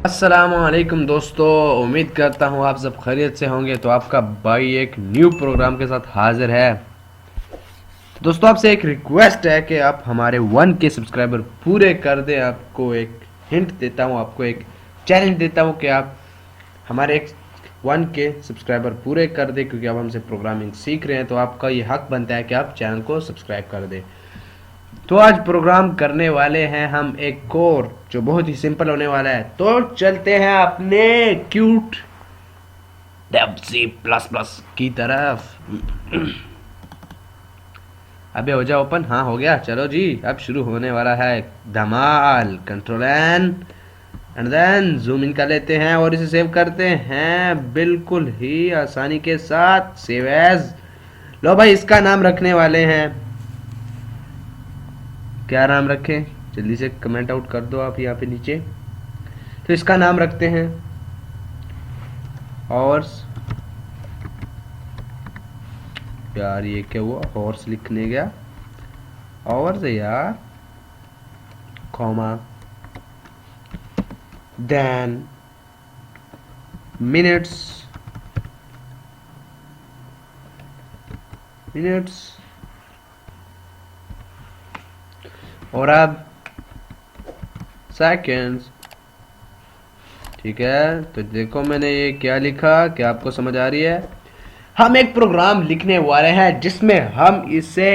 अस्सलामुअलैकुम दोस्तों, उम्मीद करता हूँ आप सब खैरियत से होंगे। तो आपका भाई एक न्यू प्रोग्राम के साथ हाजिर है। तो दोस्तों, आपसे एक रिक्वेस्ट है कि आप हमारे 1K सब्सक्राइबर पूरे कर दें। आपको एक हिंट देता हूँ, आपको एक चैलेंज देता हूँ कि आप हमारे एक 1K सब्सक्राइबर पूरे कर दें, क्योंकि अब हमसे प्रोग्रामिंग सीख रहे हैं। तो आपका ये हक बनता है कि आप चैनल को सब्सक्राइब कर दें। तो आज प्रोग्राम करने वाले हैं हम एक कोर जो बहुत ही सिंपल होने वाला है। तो चलते हैं अपने cute Dev C plus plus की तरफ। अबे हो जाओ ओपन। हाँ हो गया, चलो जी, अब शुरू होने वाला है धमाल। Control and then zoom in कर लेते हैं और इसे सेव करते हैं बिल्कुल ही आसानी के साथ। Save as. लो भाई, इसका नाम रखने वाले हैं, क्या नाम रखें? जल्दी से कमेंट आउट कर दो आप यहाँ पे नीचे। तो इसका नाम रखते हैं हॉर्स। यार ये क्या हुआ, हॉर्स लिखने गया हॉर्स यार, कॉमा देन मिनट्स मिनट्स और अब सेकेंड्स। ठीक है, तो देखो मैंने ये क्या लिखा, क्या आपको समझ आ रही है? हम एक प्रोग्राम लिखने वाले हैं जिसमें हम इसे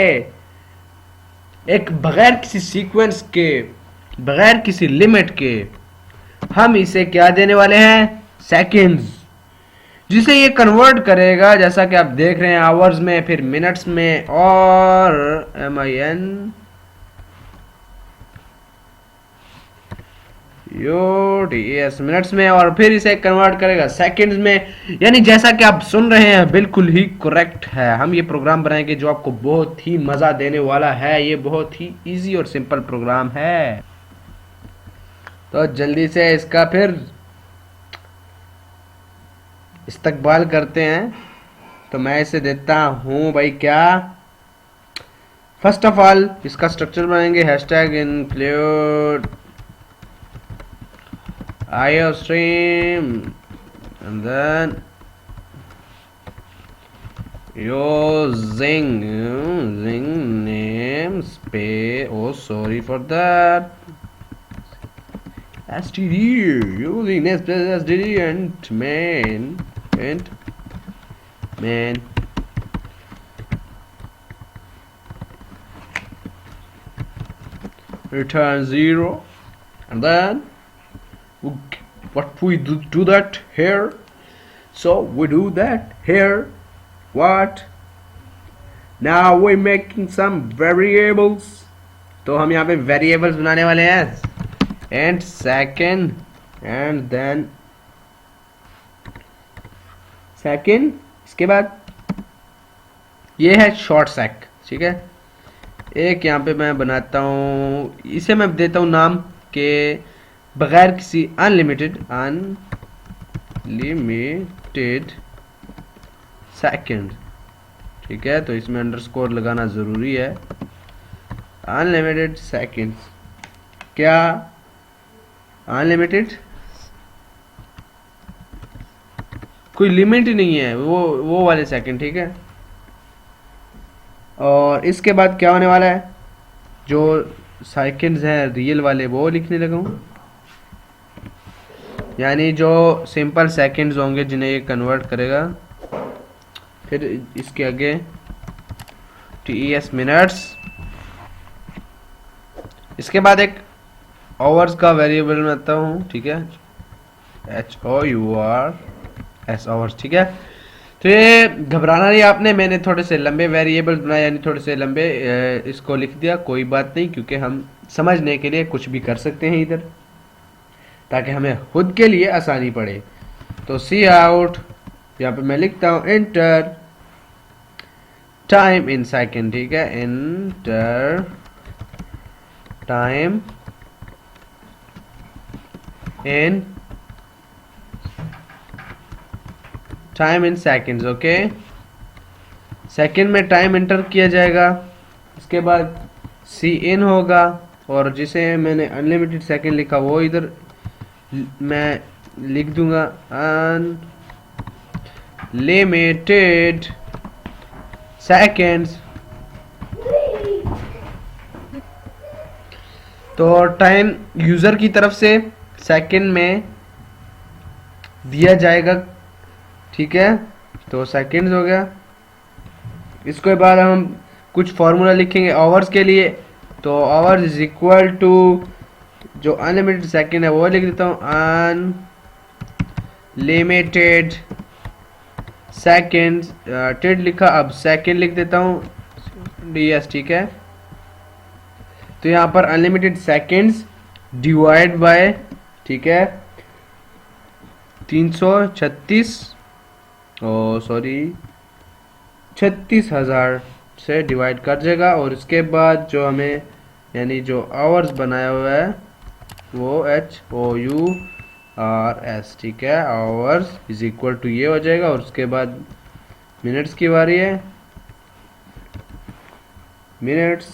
एक बगैर किसी सीक्वेंस के, बगैर किसी लिमिट के, हम इसे क्या देने वाले हैं? सेकेंड्स, जिसे ये कन्वर्ट करेगा जैसा कि आप देख रहे हैं आवर्स में, फिर मिनट्स में और MIN UTS मिनट्स में, और फिर इसे कन्वर्ट करेगा सेकंड्स में। यानी जैसा कि आप सुन रहे हैं बिल्कुल ही करेक्ट है। हम ये प्रोग्राम बनाएंगे जो आपको बहुत ही मजा देने वाला है। ये बहुत ही इजी और सिंपल प्रोग्राम है। तो जल्दी से इसका फिर इस्तकबाल करते हैं। तो मैं इसे देता हूं भाई क्या, फर्स्ट ऑफ ऑल इसका स्ट्रक्चर बनाएंगे। Hashtag include IOStream and then using name space, oh sorry for that, std, using name space std and main return 0, and then what we do that here, so we do that here. What now? we making some variables. तो हम यहाँ पे variables बनाने वाले हैं। and second and then second, इसके बाद ये है short sec। ठीक है, एक यहाँ पे मैं बनाता हूँ, इसे मैं देता हूँ नाम के बगैर किसी अनलिमिटेड सेकंड। ठीक है, तो इसमें अंडरस्कोर लगाना ज़रूरी है। अनलिमिटेड सेकंड्स, क्या अनलिमिटेड, कोई लिमिट ही नहीं है, वो वाले सेकंड। ठीक है, और इसके बाद क्या होने वाला है, जो सेकंड्स हैं रियल वाले वो लिखने लगा हूँ। यानी जो सिंपल सेकंड्स होंगे जिन्हें ये कन्वर्ट करेगा। फिर इसके आगे TES मिनट्स। इसके बाद एक आवर्स का वेरिएबल बनाता हूँ। ठीक है, HOURS आवर्स। ठीक है, तो ये घबराना नहीं आपने, मैंने थोड़े से लंबे वेरिएबल्स बनाए, यानी थोड़े से लंबे, इसको लिख दिया। कोई बात नहीं, क्योंकि हम समझने के लिए कुछ भी कर सकते हैं इधर, ताकि हमें खुद के लिए आसानी पड़े। तो सी आउट, यहाँ पे मैं लिखता हूँ इंटर टाइम इन सेकेंड। ठीक है, inter time in seconds. Okay, second में टाइम इंटर किया जाएगा। इसके बाद सी इन होगा, और जिसे मैंने अनलिमिटेड सेकेंड लिखा वो इधर मैं लिख दूंगा अनलिमिटेड सेकेंड्स। तो टाइम यूजर की तरफ से सेकंड में दिया जाएगा, ठीक है। तो सेकंड्स हो गया। इसके बाद हम कुछ फॉर्मूला लिखेंगे आवर्स के लिए। तो आवर्स इज इक्वल टू जो अनलिमिटेड सेकंड है वो लिख देता हूँ, अनलिमिटेड सेकंड्स। टेड लिखा, अब सेकंड लिख देता हूँ ds, ठीक है। तो यहाँ पर अनलिमिटेड सेकंड्स डिवाइड बाय, ठीक है, 336 सॉरी 36,000 से डिवाइड कर देगा। और इसके बाद जो हमें यानी जो आवर्स बनाया हुआ है वो HOURS, ठीक है। आवर्स इज इक्वल टू ये हो जाएगा। और उसके बाद मिनट्स की बारी है। मिनट्स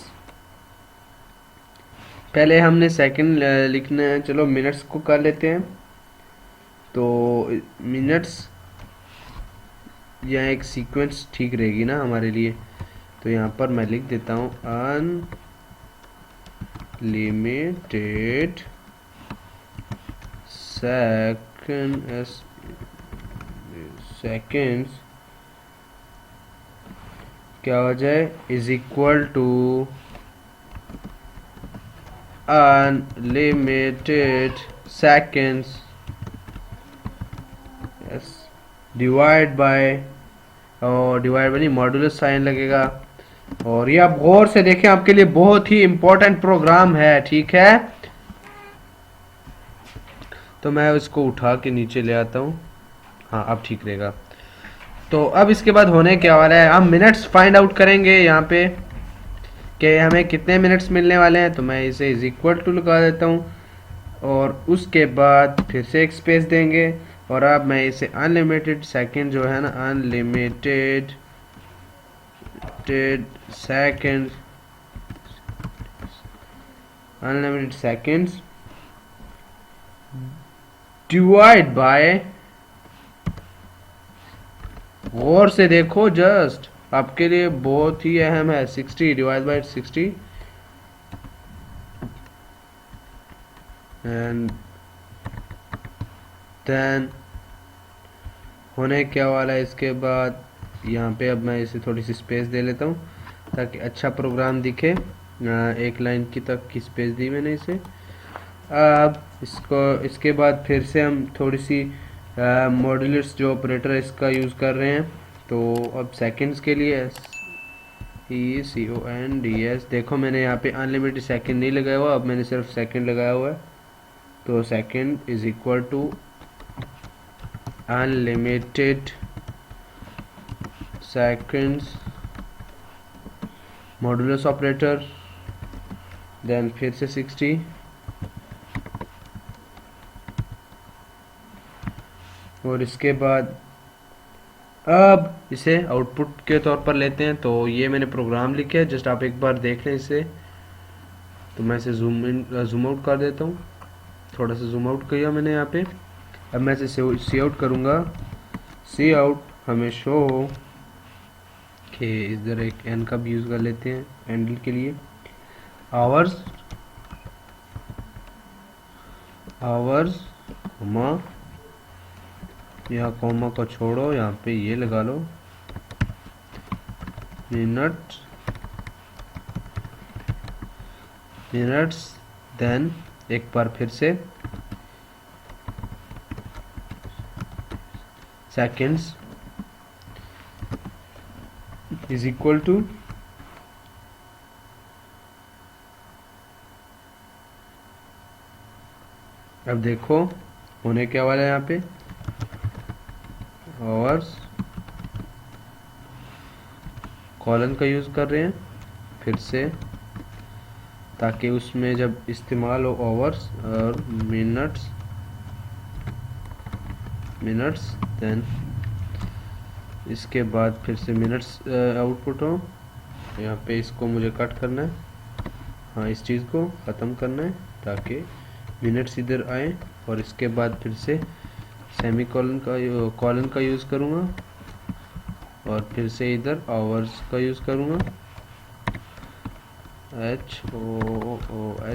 पहले हमने सेकंड लिखना है, चलो मिनट्स को कर लेते हैं। तो मिनट्स यहाँ एक सीक्वेंस ठीक रहेगी ना हमारे लिए। तो यहाँ पर मैं लिख देता हूँ अनलिमिटेड सेकेंड्स क्या हो जाए is equal to unlimited seconds divide by, और डिवाइड बाय मॉड्यूलस साइन लगेगा। और ये आप गौर से देखें, आपके लिए बहुत ही इंपॉर्टेंट प्रोग्राम है, ठीक है। तो मैं इसको उठा के नीचे ले आता हूँ। हाँ अब ठीक रहेगा। तो अब इसके बाद होने क्या वाला है, हम मिनट्स फाइंड आउट करेंगे यहाँ पे कि हमें कितने मिनट्स मिलने वाले हैं। तो मैं इसे इज इक्वल टू लगा देता हूँ और उसके बाद फिर से एक स्पेस देंगे। और अब मैं इसे अनलिमिटेड सेकंड जो है ना, unlimited second, unlimited seconds divide by, गौर से देखो जस्ट, आपके लिए बहुत ही अहम है, 60 डिवाइड बाय 60 एंड देन होने क्या वाला है इसके बाद। यहाँ पे अब मैं इसे थोड़ी सी स्पेस दे लेता हूँ ताकि अच्छा प्रोग्राम दिखे। एक लाइन की तक की स्पेस दी मैंने इसे। अब इसके बाद फिर से हम थोड़ी सी मॉड्यूलस जो ऑपरेटर है इसका यूज़ कर रहे हैं। तो अब सेकंड्स के लिए ECONDS, देखो मैंने यहाँ पे अनलिमिटेड सेकंड नहीं लगाया हुआ, अब मैंने सिर्फ सेकंड लगाया हुआ है। तो second is equal to unlimited seconds modulus operator, then फिर से 60 और इसके बाद अब इसे आउटपुट के तौर पर लेते हैं। तो ये मैंने प्रोग्राम लिखा है, जस्ट आप एक बार देख लें इसे। तो मैं इसे जूम आउट कर देता हूँ, थोड़ा सा जूम आउट किया मैंने यहाँ पे। अब मैं इसे सी आउट करूँगा। सी आउट हमें शो हो कि इधर एक एन का भी यूज़ कर लेते हैं हैंडल के लिए। आवर्स कॉमा, यहाँ कॉमा को छोड़ो, यहाँ पे ये लगा लो, मिनट्स, देन एक बार फिर से सेकेंड्स इज इक्वल टू, अब देखो होने क्या वाला है यहाँ पे, आवर्स कॉलन का यूज़ कर रहे हैं फिर से, ताकि उसमें जब इस्तेमाल हो आवर्स और मिनट्स देन इसके बाद फिर से मिनट्स आउटपुट हो। यहाँ पे इसको मुझे कट करना है, हाँ इस चीज़ को ख़त्म करना है ताकि मिनट्स इधर आए और इसके बाद फिर से सेमी कॉलन का यूज़ करूँगा और फिर से इधर आवर्स का यूज़ करूँगा,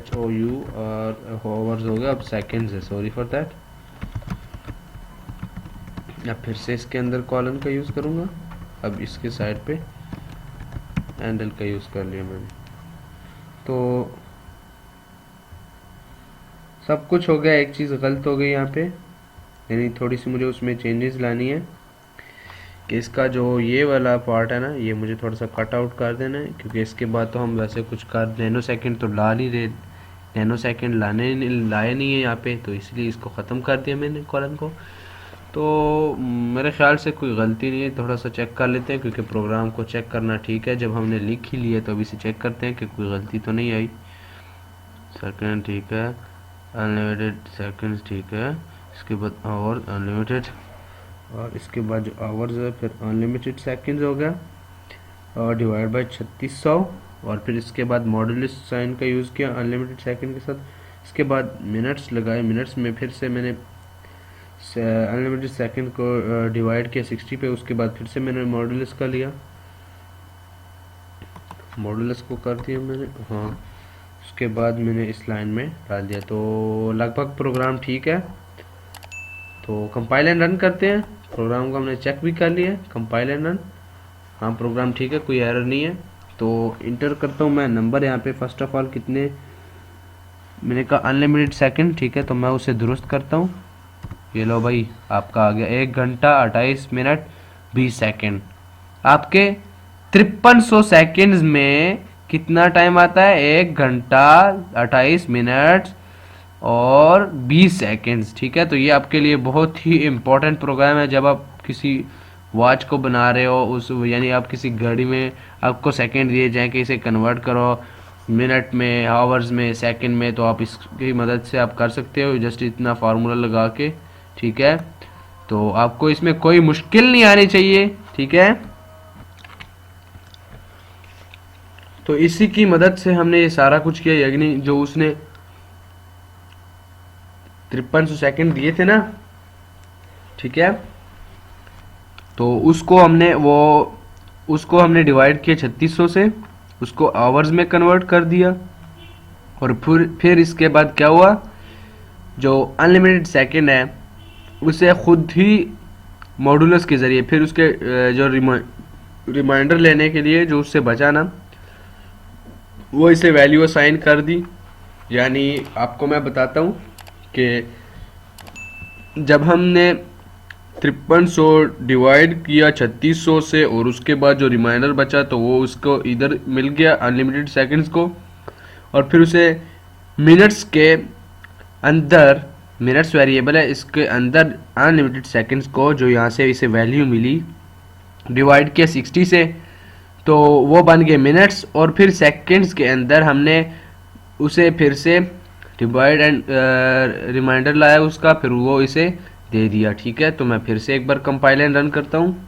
HOU और आवर्स हो गया, अब सेकेंड्स है, सॉरी फॉर दैट। अब फिर से इसके अंदर कॉलन का यूज़ करूँगा, अब इसके साइड पे हैंडल का यूज़ कर लिया मैंने। तो सब कुछ हो गया, एक चीज़ गलत हो गई यहाँ पे, यानी थोड़ी सी मुझे उसमें चेंजेस लानी है कि इसका जो ये वाला पार्ट है ना, ये मुझे थोड़ा सा कट आउट कर देना है, क्योंकि इसके बाद तो हम वैसे कुछ कर नैनो सेकंड तो ला नहीं रहे, नैनो सेकंड लाए नहीं है यहाँ पे, तो इसलिए इसको ख़त्म कर दिया मैंने कॉलन को। तो मेरे ख्याल से कोई गलती नहीं है, थोड़ा सा चेक कर लेते हैं, क्योंकि प्रोग्राम को चेक करना ठीक है, जब हमने लिख ही लिया तो अभी से चेक करते हैं कि कोई गलती तो नहीं आई। सेकंड ठीक है, अनलिमिटेड सेकंड्स ठीक है, इसके बाद आवर अनलिमिटेड, और इसके बाद जो आवर्स है फिर अनलिमिटेड सेकंड्स हो गया और डिवाइड बाय 3600, और फिर इसके बाद मॉड्यूलस साइन का यूज़ किया अनलिमिटेड सेकंड के साथ। इसके बाद मिनट्स लगाए, मिनट्स में फिर से मैंने अनलिमिटेड सेकंड को डिवाइड किया 60 पे, उसके बाद फिर से मैंने मॉड्यूलस का लिया, मॉड्यूलस को कर दिया मैंने, हाँ। उसके बाद मैंने इस लाइन में डाल दिया, तो लगभग प्रोग्राम ठीक है। तो कंपाइल एंड रन करते हैं, प्रोग्राम को हमने चेक भी कर लिया है, कंपाइल एंड रन, हाँ प्रोग्राम ठीक है, कोई एरर नहीं है। तो इंटर करता हूँ मैं नंबर यहाँ पे, फर्स्ट ऑफ ऑल कितने, मैंने कहा अनलिमिटेड सेकंड, ठीक है, तो मैं उसे दुरुस्त करता हूँ। ये लो भाई, आपका आ गया 1 घंटा 28 मिनट 20 सेकंड। आपके 5300 सेकंड्स में कितना टाइम आता है, 1 घंटा 28 मिनट और 20 सेकंड्स, ठीक है। तो ये आपके लिए बहुत ही इम्पोर्टेंट प्रोग्राम है, जब आप किसी वॉच को बना रहे हो, उस यानी आप किसी घड़ी में आपको सेकंड दिए जाएं कि इसे कन्वर्ट करो मिनट में, आवर्स में, सेकंड में, तो आप इसकी मदद से आप कर सकते हो, जस्ट इतना फार्मूला लगा के, ठीक है। तो आपको इसमें कोई मुश्किल नहीं आनी चाहिए, ठीक है। तो इसी की मदद से हमने ये सारा कुछ किया, यानी जो उसने 5300 सेकंड दिए थे ना, ठीक है, तो उसको हमने डिवाइड किया 3600 से, उसको आवर्स में कन्वर्ट कर दिया, और फिर इसके बाद क्या हुआ, जो अनलिमिटेड सेकंड है उसे खुद ही मॉड्यूलस के ज़रिए, फिर उसके जो रिमाइंडर लेने के लिए जो उससे बचा ना, वो इसे वैल्यू असाइन कर दी। यानी आपको मैं बताता हूँ कि जब हमने 5300 डिवाइड किया 3600 से, और उसके बाद जो रिमाइंडर बचा तो वो उसको इधर मिल गया अनलिमिटेड सेकंड्स को, और फिर उसे मिनट्स के अंदर, मिनट्स वेरिएबल है, इसके अंदर अनलिमिटेड सेकंड्स को जो यहाँ से इसे वैल्यू मिली डिवाइड किया 60 से, तो वो बन गए मिनट्स, और फिर सेकंड्स के अंदर हमने उसे फिर से डिवाइड एंड रिमाइंडर लाया उसका, फिर वो इसे दे दिया, ठीक है। तो मैं फिर से एक बार कंपाइल एंड रन करता हूँ,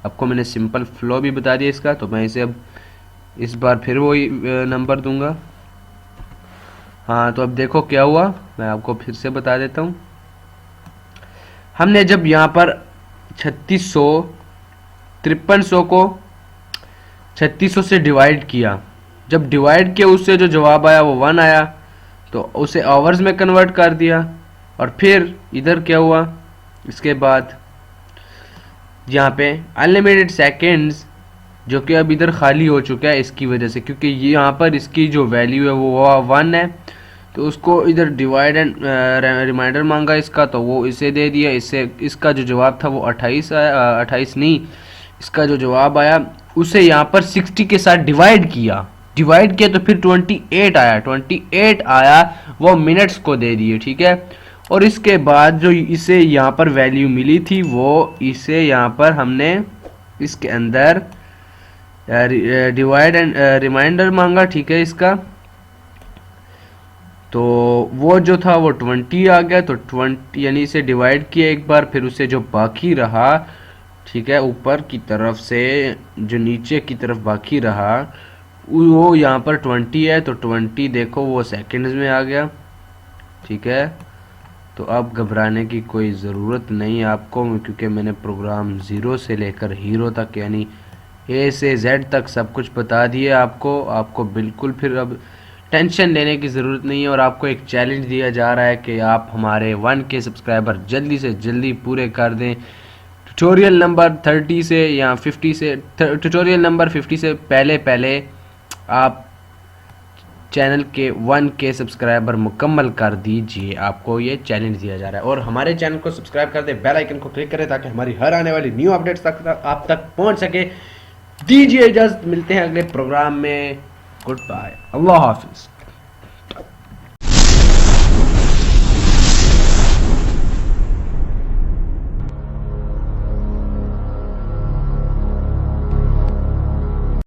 आपको मैंने सिंपल फ्लो भी बता दिया इसका, तो मैं इसे अब इस बार फिर वही नंबर दूंगा। हाँ, तो अब देखो क्या हुआ, मैं आपको फिर से बता देता हूँ। हमने जब यहाँ पर 5300 को 3600 से डिवाइड किया, जब डिवाइड किया उससे जो जवाब आया वो 1 आया, तो उसे आवर्स में कन्वर्ट कर दिया, और फिर इधर क्या हुआ, इसके बाद यहाँ पे अनलिमिटेड सेकंड्स जो कि अब इधर खाली हो चुका है इसकी वजह से, क्योंकि ये यहाँ पर इसकी जो वैल्यू है वो 1 है, तो उसको इधर डिवाइड एंड रिमाइंडर मांगा इसका, तो वो इसे दे दिया, इससे इसका जो जवाब था वो 28 आया, 28 नहीं, इसका जो जवाब आया उसे यहाँ पर 60 के साथ डिवाइड किया तो फिर 28 आया, वो मिनट्स को दे दिए, ठीक है। और इसके बाद जो इसे यहाँ पर वैल्यू मिली थी, वो इसे यहाँ पर हमने इसके अंदर डिवाइड एंड रिमाइंडर मांगा, ठीक है, इसका, तो वो जो था वो 20 आ गया, तो 20 यानी इसे डिवाइड किया एक बार, फिर उसे जो बाकी रहा, ठीक है, ऊपर की तरफ से जो नीचे की तरफ बाकी रहा वो यहाँ पर 20 है, तो 20 देखो वो सेकंड्स में आ गया, ठीक है, तो अब घबराने की कोई ज़रूरत नहीं है आपको, क्योंकि मैंने प्रोग्राम ज़ीरो से लेकर हीरो तक यानी ए से जेड तक सब कुछ बता दिया आपको। आपको बिल्कुल फिर अब टेंशन लेने की ज़रूरत नहीं है। और आपको एक चैलेंज दिया जा रहा है कि आप हमारे 1K सब्सक्राइबर जल्दी से जल्दी पूरे कर दें। ट्यूटोरियल नंबर 30 से या 50 से, ट्यूटोरियल नंबर 50 से पहले पहले आप चैनल के 1K सब्सक्राइबर मुकम्मल कर दीजिए। आपको ये चैलेंज दिया जा रहा है। और हमारे चैनल को सब्सक्राइब कर दें, बेल आइकन को क्लिक करें ताकि हमारी हर आने वाली न्यू अपडेट्स तक आप तक पहुंच सके। दीजिए इजाज़त, मिलते हैं अगले प्रोग्राम में। गुड बाय, अल्लाह हाफिज़।